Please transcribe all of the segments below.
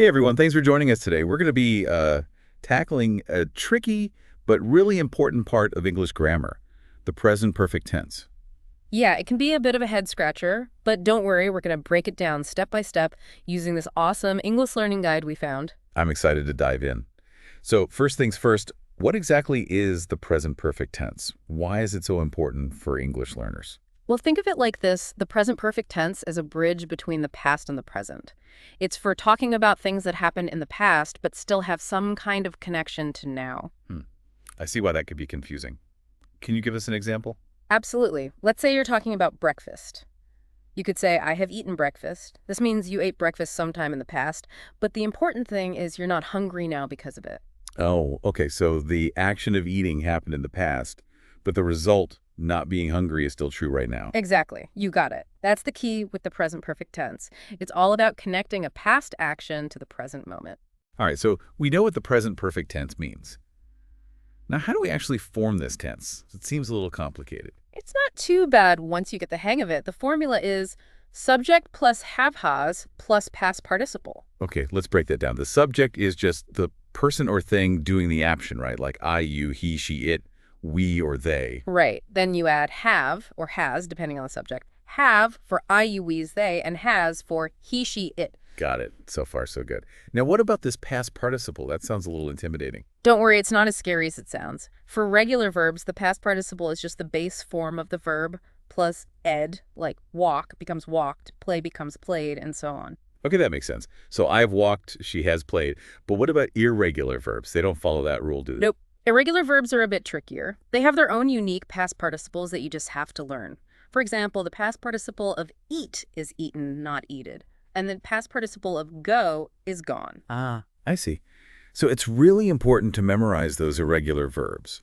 Hey everyone, thanks for joining us today. We're going to be tackling a tricky but really important part of English grammar, the present perfect tense. Yeah, it can be a bit of a head scratcher, but don't worry, we're going to break it down step by step using this awesome English learning guide we found. I'm excited to dive in. So first things first, what exactly is the present perfect tense? Why is it so important for English learners? Well, think of it like this. The present perfect tense is a bridge between the past and the present. It's for talking about things that happened in the past, but still have some kind of connection to now. Hmm. I see why that could be confusing. Can you give us an example? Absolutely. Let's say you're talking about breakfast. You could say, I have eaten breakfast. This means you ate breakfast sometime in the past, but the important thing is you're not hungry now because of it. Oh, okay. So the action of eating happened in the past, but the result, not being hungry, is still true right now. Exactly. You got it. That's the key with the present perfect tense. It's all about connecting a past action to the present moment. All right, so we know what the present perfect tense means. Now, how do we actually form this tense? It seems a little complicated. It's not too bad once you get the hang of it. The formula is subject plus have-has plus past participle. Okay, let's break that down. The subject is just the person or thing doing the action, right? Like I, you, he, she, it, we, or they. Right. Then you add have or has, depending on the subject. Have for I, you, we's, they, and has for he, she, it. Got it. So far, so good. Now, what about this past participle? That sounds a little intimidating. Don't worry, it's not as scary as it sounds. For regular verbs, the past participle is just the base form of the verb plus ed, like walk becomes walked, play becomes played, and so on. Okay, that makes sense. So I've walked, she has played. But what about irregular verbs? They don't follow that rule, do they? Nope. Irregular verbs are a bit trickier. They have their own unique past participles that you just have to learn. For example, the past participle of eat is eaten, not eated. And the past participle of go is gone. Ah, I see. So it's really important to memorize those irregular verbs.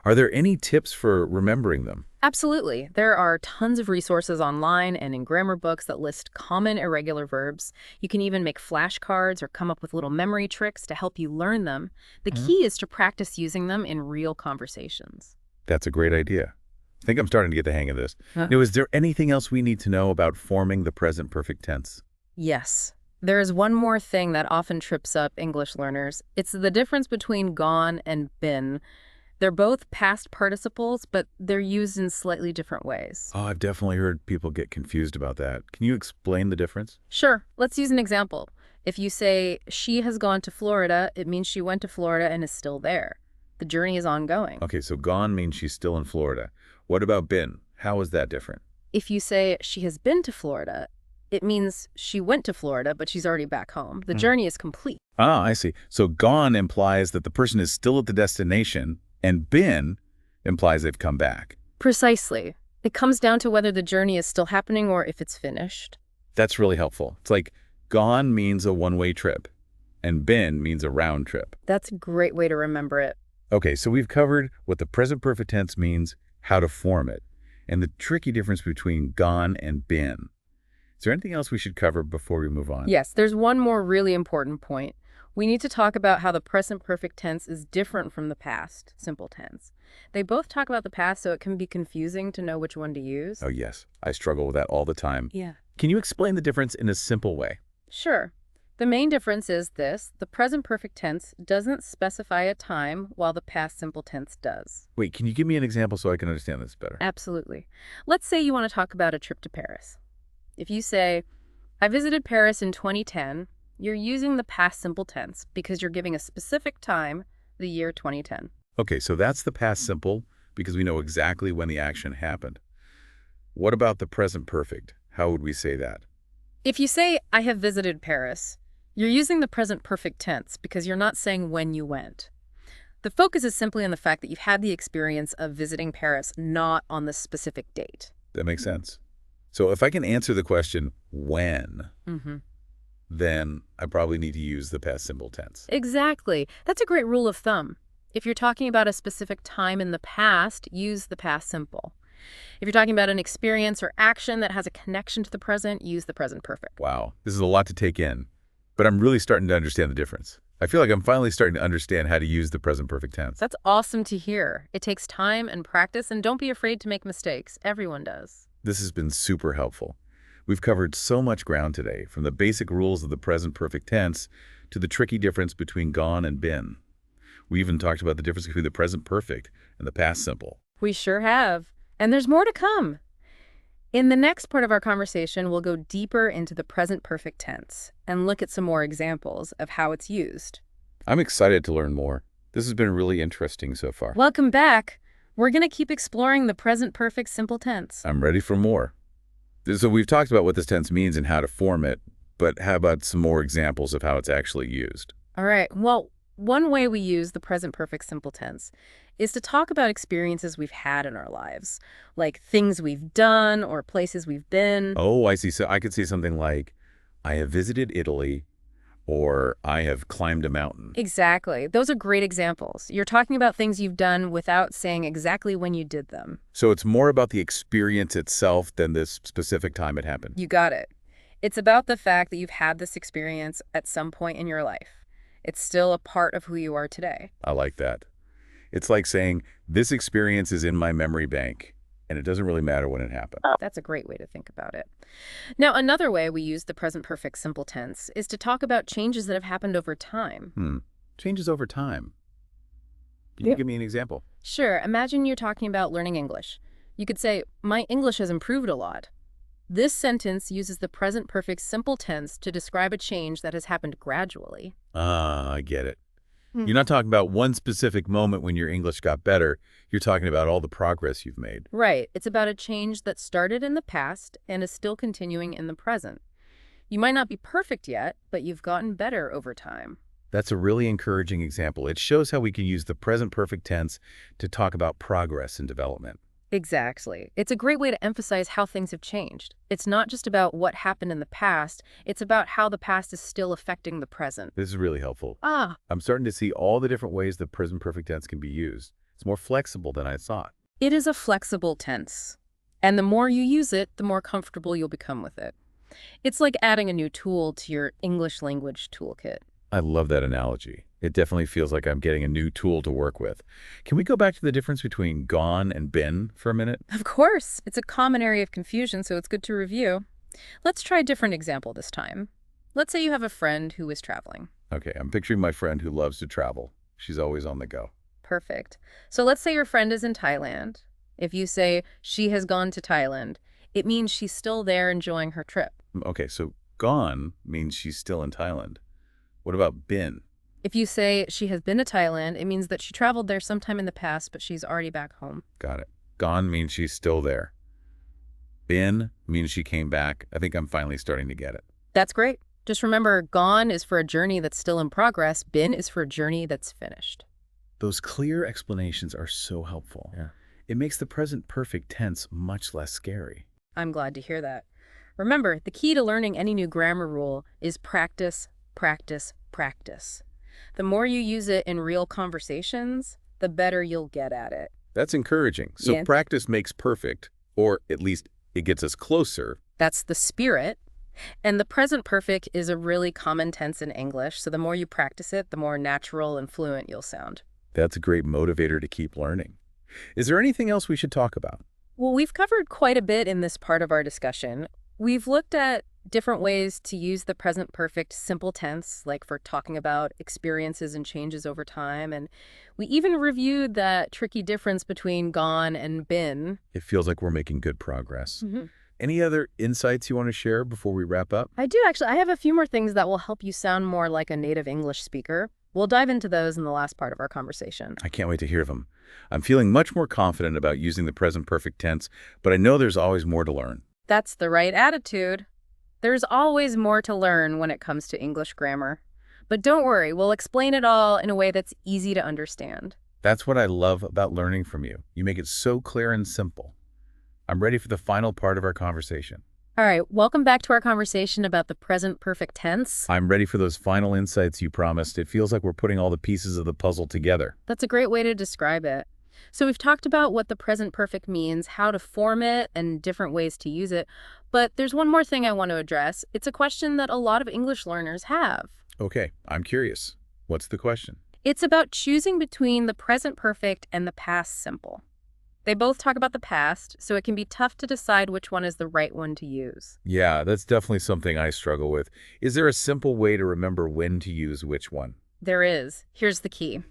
Are there any tips for remembering them? Absolutely. There are tons of resources online and in grammar books that list common irregular verbs. You can even make flashcards or come up with little memory tricks to help you learn them. The Mhm. key is to practice using them in real conversations. That's a great idea. I think I'm starting to get the hang of this. Huh. Now, is there anything else we need to know about forming the present perfect tense? Yes. There is one more thing that often trips up English learners. It's the difference between gone and been. They're both past participles, but they're used in slightly different ways. Oh, I've definitely heard people get confused about that. Can you explain the difference? Sure, let's use an example. If you say, she has gone to Florida, it means she went to Florida and is still there. The journey is ongoing. Okay, so gone means she's still in Florida. What about been? How is that different? If you say, she has been to Florida, it means she went to Florida, but she's already back home. The journey is complete. Ah, I see. So gone implies that the person is still at the destination, and been implies they've come back. Precisely. It comes down to whether the journey is still happening or if it's finished. That's really helpful. It's like gone means a one-way trip, and been means a round trip. That's a great way to remember it. Okay, so we've covered what the present perfect tense means, how to form it, and the tricky difference between gone and been. Is there anything else we should cover before we move on? Yes, there's one more really important point. We need to talk about how the present perfect tense is different from the past simple tense. They both talk about the past, so it can be confusing to know which one to use. Oh, yes. I struggle with that all the time. Yeah. Can you explain the difference in a simple way? Sure. The main difference is this: the present perfect tense doesn't specify a time, while the past simple tense does. Wait, can you give me an example so I can understand this better? Absolutely. Let's say you want to talk about a trip to Paris. If you say, I visited Paris in 2010, you're using the past simple tense because you're giving a specific time, the year 2010. Okay, so that's the past simple because we know exactly when the action happened. What about the present perfect? How would we say that? If you say, I have visited Paris, you're using the present perfect tense because you're not saying when you went. The focus is simply on the fact that you've had the experience of visiting Paris, not on the specific date. That makes sense. So if I can answer the question, when, then I probably need to use the past simple tense. Exactly. That's a great rule of thumb. If you're talking about a specific time in the past, use the past simple. If you're talking about an experience or action that has a connection to the present, use the present perfect. Wow, this is a lot to take in, but I'm really starting to understand the difference. I feel like I'm finally starting to understand how to use the present perfect tense. That's awesome to hear. It takes time and practice, and don't be afraid to make mistakes. Everyone does. This has been super helpful. We've covered so much ground today, from the basic rules of the present perfect tense to the tricky difference between gone and been. We even talked about the difference between the present perfect and the past simple. We sure have. And there's more to come. In the next part of our conversation, we'll go deeper into the present perfect tense and look at some more examples of how it's used. I'm excited to learn more. This has been really interesting so far. Welcome back. We're going to keep exploring the present perfect simple tense. I'm ready for more. So we've talked about what this tense means and how to form it, but how about some more examples of how it's actually used? All right. Well, one way we use the present perfect simple tense is to talk about experiences we've had in our lives, like things we've done or places we've been. Oh, I see. So I could say something like, I have visited Italy, or I have climbed a mountain. Exactly. Those are great examples. You're talking about things you've done without saying exactly when you did them. So it's more about the experience itself than this specific time it happened. You got it. It's about the fact that you've had this experience at some point in your life. It's still a part of who you are today. I like that. It's like saying, this experience is in my memory bank, and it doesn't really matter when it happened. That's a great way to think about it. Now, another way we use the present perfect simple tense is to talk about changes that have happened over time. Changes over time. Can you give me an example? Sure. Imagine you're talking about learning English. You could say, my English has improved a lot. This sentence uses the present perfect simple tense to describe a change that has happened gradually. Ah, I get it. You're not talking about one specific moment when your English got better. You're talking about all the progress you've made. Right. It's about a change that started in the past and is still continuing in the present. You might not be perfect yet, but you've gotten better over time. That's a really encouraging example. It shows how we can use the present perfect tense to talk about progress and development. Exactly. It's a great way to emphasize how things have changed. It's not just about what happened in the past, it's about how the past is still affecting the present. This is really helpful. Ah, I'm starting to see all the different ways the present perfect tense can be used. It's more flexible than I thought. it is a flexible tense. And the more you use it, the more comfortable you'll become with it. It's like adding a new tool to your English language toolkit. I love that analogy. It definitely feels like I'm getting a new tool to work with. Can we go back to the difference between gone and been for a minute? Of course, it's a common area of confusion, so it's good to review. Let's try a different example this time. Let's say you have a friend who is traveling. Okay, I'm picturing my friend who loves to travel. She's always on the go. Perfect. So let's say your friend is in Thailand. If you say she has gone to Thailand, it means she's still there enjoying her trip. Okay, so gone means she's still in Thailand. What about been? If you say she has been to Thailand, it means that she traveled there sometime in the past, but she's already back home. Got it. Gone means she's still there. Been means she came back. I think I'm finally starting to get it. That's great. Just remember, gone is for a journey that's still in progress. Been is for a journey that's finished. Those clear explanations are so helpful. Yeah. It makes the present perfect tense much less scary. I'm glad to hear that. Remember, the key to learning any new grammar rule is practice, practice, practice. The more you use it in real conversations, the better you'll get at it. That's encouraging. So Yeah. practice makes perfect, or at least it gets us closer. That's the spirit. And the present perfect is a really common tense in English, so the more you practice it, the more natural and fluent you'll sound. That's a great motivator to keep learning. Is there anything else we should talk about? Well, we've covered quite a bit in this part of our discussion. We've looked at different ways to use the present perfect simple tense, like for talking about experiences and changes over time. And we even reviewed that tricky difference between gone and been. It feels like we're making good progress. Any other insights you want to share before we wrap up? I do actually. I have a few more things that will help you sound more like a native English speaker. We'll dive into those in the last part of our conversation. I can't wait to hear them. I'm feeling much more confident about using the present perfect tense, but I know there's always more to learn. That's the right attitude. There's always more to learn when it comes to English grammar. But don't worry, we'll explain it all in a way that's easy to understand. That's what I love about learning from you. You make it so clear and simple. I'm ready for the final part of our conversation. All right, welcome back to our conversation about the present perfect tense. I'm ready for those final insights you promised. It feels like we're putting all the pieces of the puzzle together. That's a great way to describe it. So we've talked about what the present perfect means, how to form it, and different ways to use it. But there's one more thing I want to address. It's a question that a lot of English learners have. Okay, I'm curious. What's the question? It's about choosing between the present perfect and the past simple. They both talk about the past, so it can be tough to decide which one is the right one to use. Yeah, that's definitely something I struggle with. Is there a simple way to remember when to use which one? There is. Here's the key.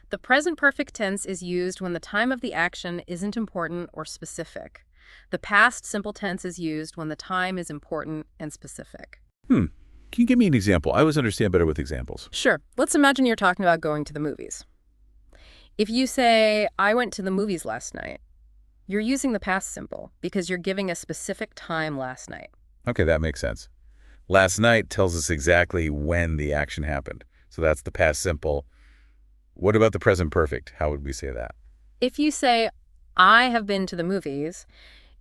The present perfect tense is used when the time of the action isn't important or specific. The past simple tense is used when the time is important and specific. Can you give me an example? I always understand better with examples. Sure. Let's imagine you're talking about going to the movies. If you say, I went to the movies last night, you're using the past simple because you're giving a specific time last night. Okay, that makes sense. Last night tells us exactly when the action happened. So that's the past simple. What about the present perfect? How would we say that? If you say, I have been to the movies,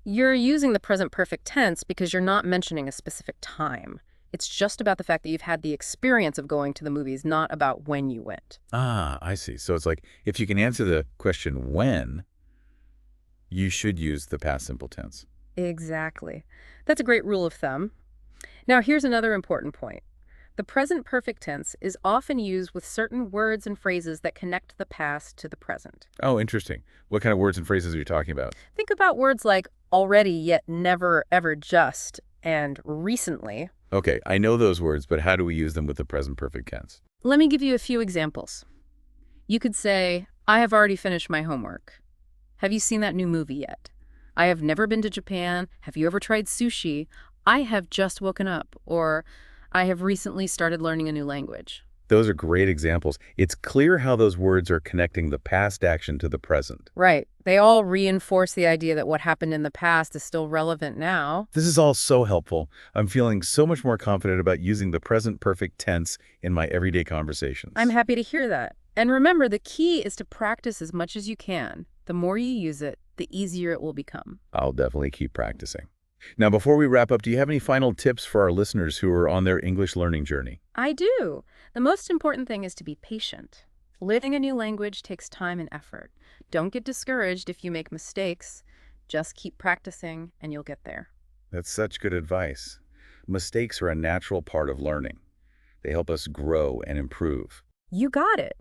you're using the present perfect tense because you're not mentioning a specific time. It's just about the fact that you've had the experience of going to the movies, not about when you went. Ah, I see. So it's like if you can answer the question when, you should use the past simple tense. Exactly. That's a great rule of thumb. Now, here's another important point. The present perfect tense is often used with certain words and phrases that connect the past to the present. Oh, interesting. What kind of words and phrases are you talking about? Think about words like already, yet never, ever, just, and recently. Okay, I know those words, but how do we use them with the present perfect tense? Let me give you a few examples. You could say, I have already finished my homework. Have you seen that new movie yet? I have never been to Japan. Have you ever tried sushi? I have just woken up. Or, I have recently started learning a new language. Those are great examples. It's clear how those words are connecting the past action to the present. Right. They all reinforce the idea that what happened in the past is still relevant now. This is all so helpful. I'm feeling so much more confident about using the present perfect tense in my everyday conversations. I'm happy to hear that. And remember, the key is to practice as much as you can. The more you use it, the easier it will become. I'll definitely keep practicing. Now, before we wrap up, do you have any final tips for our listeners who are on their English learning journey? I do. The most important thing is to be patient. Learning a new language takes time and effort. Don't get discouraged if you make mistakes. Just keep practicing and you'll get there. That's such good advice. Mistakes are a natural part of learning. They help us grow and improve. You got it.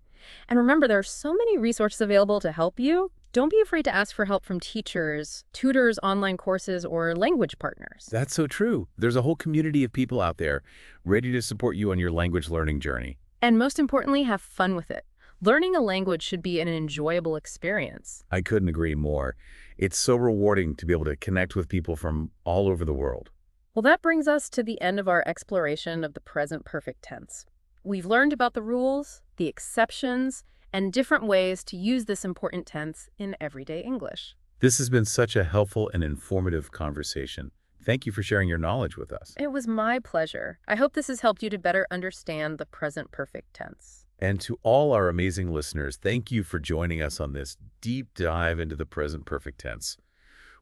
And remember, there are so many resources available to help you. Don't be afraid to ask for help from teachers, tutors, online courses, or language partners. That's so true. There's a whole community of people out there ready to support you on your language learning journey. And most importantly, have fun with it. Learning a language should be an enjoyable experience. I couldn't agree more. It's so rewarding to be able to connect with people from all over the world. Well, that brings us to the end of our exploration of the present perfect tense. We've learned about the rules, the exceptions, and different ways to use this important tense in everyday English. This has been such a helpful and informative conversation. Thank you for sharing your knowledge with us. It was my pleasure. I hope this has helped you to better understand the present perfect tense. And to all our amazing listeners, thank you for joining us on this deep dive into the present perfect tense.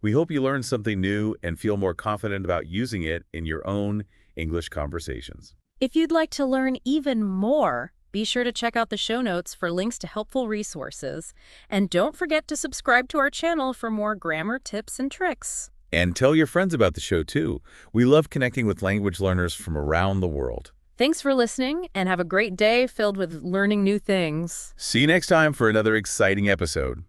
We hope you learned something new and feel more confident about using it in your own English conversations. If you'd like to learn even more, be sure to check out the show notes for links to helpful resources. And don't forget to subscribe to our channel for more grammar tips and tricks. And tell your friends about the show, too. We love connecting with language learners from around the world. Thanks for listening, and have a great day filled with learning new things. See you next time for another exciting episode.